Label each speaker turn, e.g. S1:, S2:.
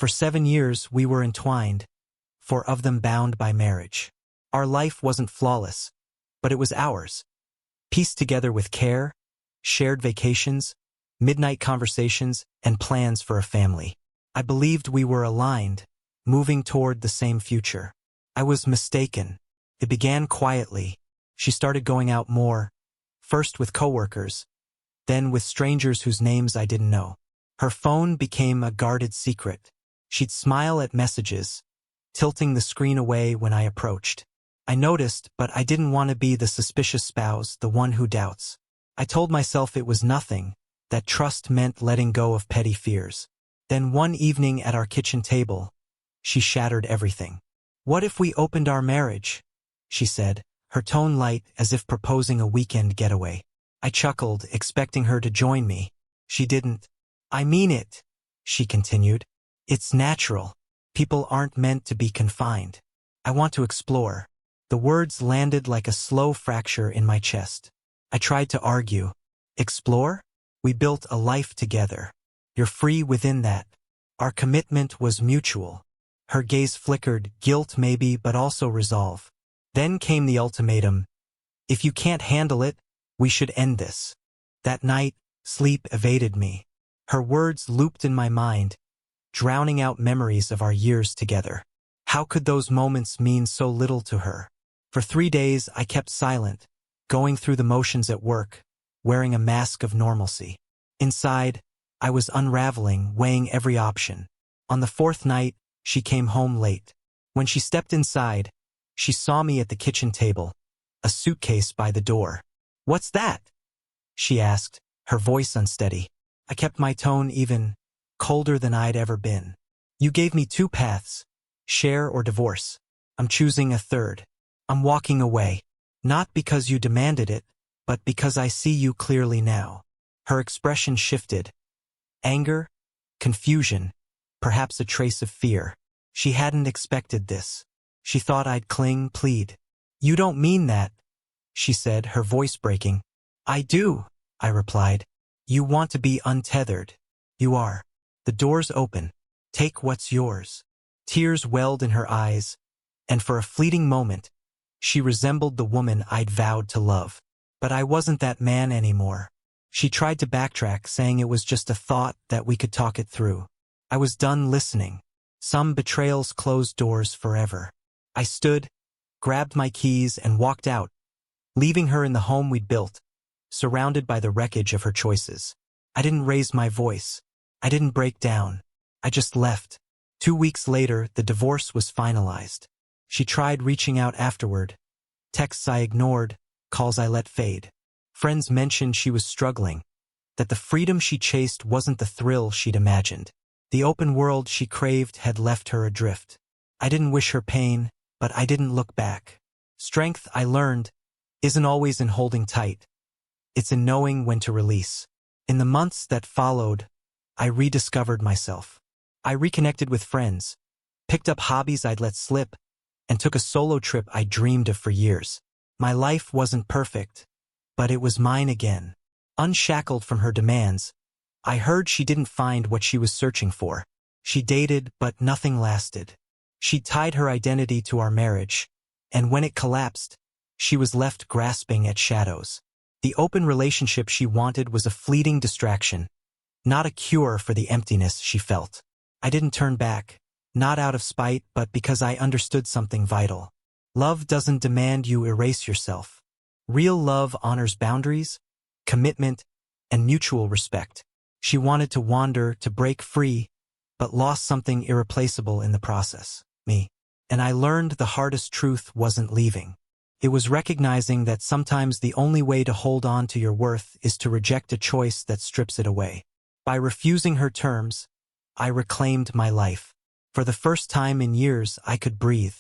S1: For 7 years we were entwined, 4 of them bound by marriage. Our life wasn't flawless, but it was ours. Pieced together with care, shared vacations, midnight conversations, and plans for a family. I believed we were aligned, moving toward the same future. I was mistaken. It began quietly. She started going out more, first with coworkers, then with strangers whose names I didn't know. Her phone became a guarded secret. She'd smile at messages, tilting the screen away when I approached. I noticed, but I didn't want to be the suspicious spouse, the one who doubts. I told myself it was nothing, that trust meant letting go of petty fears. Then one evening at our kitchen table, she shattered everything. "What if we opened our marriage?" she said, her tone light as if proposing a weekend getaway. I chuckled, expecting her to join me. She didn't. "I mean it," she continued. "It's natural. People aren't meant to be confined. I want to explore." The words landed like a slow fracture in my chest. I tried to argue. "Explore? We built a life together. You're free within that. Our commitment was mutual." Her gaze flickered, guilt maybe, but also resolve. Then came the ultimatum. "If you can't handle it, we should end this." That night, sleep evaded me. Her words looped in my mind, drowning out memories of our years together. How could those moments mean so little to her? For 3 days, I kept silent, going through the motions at work, wearing a mask of normalcy. Inside, I was unraveling, weighing every option. On the 4th night, she came home late. When she stepped inside, she saw me at the kitchen table, a suitcase by the door. "What's that?" she asked, her voice unsteady. I kept my tone even, colder than I'd ever been. "You gave me 2 paths, share or divorce. I'm choosing a 3rd. I'm walking away. Not because you demanded it, but because I see you clearly now." Her expression shifted. Anger, confusion, perhaps a trace of fear. She hadn't expected this. She thought I'd cling, plead. "You don't mean that," she said, her voice breaking. "I do," I replied. "You want to be untethered. You are. The door's open. Take what's yours." Tears welled in her eyes, and for a fleeting moment, she resembled the woman I'd vowed to love. But I wasn't that man anymore. She tried to backtrack, saying it was just a thought, that we could talk it through. I was done listening. Some betrayals close doors forever. I stood, grabbed my keys, and walked out, leaving her in the home we'd built, surrounded by the wreckage of her choices. I didn't raise my voice. I didn't break down. I just left. 2 weeks later, the divorce was finalized. She tried reaching out afterward. Texts I ignored, calls I let fade. Friends mentioned she was struggling, that the freedom she chased wasn't the thrill she'd imagined. The open world she craved had left her adrift. I didn't wish her pain, but I didn't look back. Strength, I learned, isn't always in holding tight. It's in knowing when to release. In the months that followed, I rediscovered myself. I reconnected with friends, picked up hobbies I'd let slip, and took a solo trip I dreamed of for years. My life wasn't perfect, but it was mine again. Unshackled from her demands, I heard she didn't find what she was searching for. She dated, but nothing lasted. She tied her identity to our marriage, and when it collapsed, she was left grasping at shadows. The open relationship she wanted was a fleeting distraction, not a cure for the emptiness she felt. I didn't turn back, not out of spite, but because I understood something vital. Love doesn't demand you erase yourself. Real love honors boundaries, commitment, and mutual respect. She wanted to wander, to break free, but lost something irreplaceable in the process, me. And I learned the hardest truth wasn't leaving. It was recognizing that sometimes the only way to hold on to your worth is to reject a choice that strips it away. By refusing her terms, I reclaimed my life. For the first time in years, I could breathe.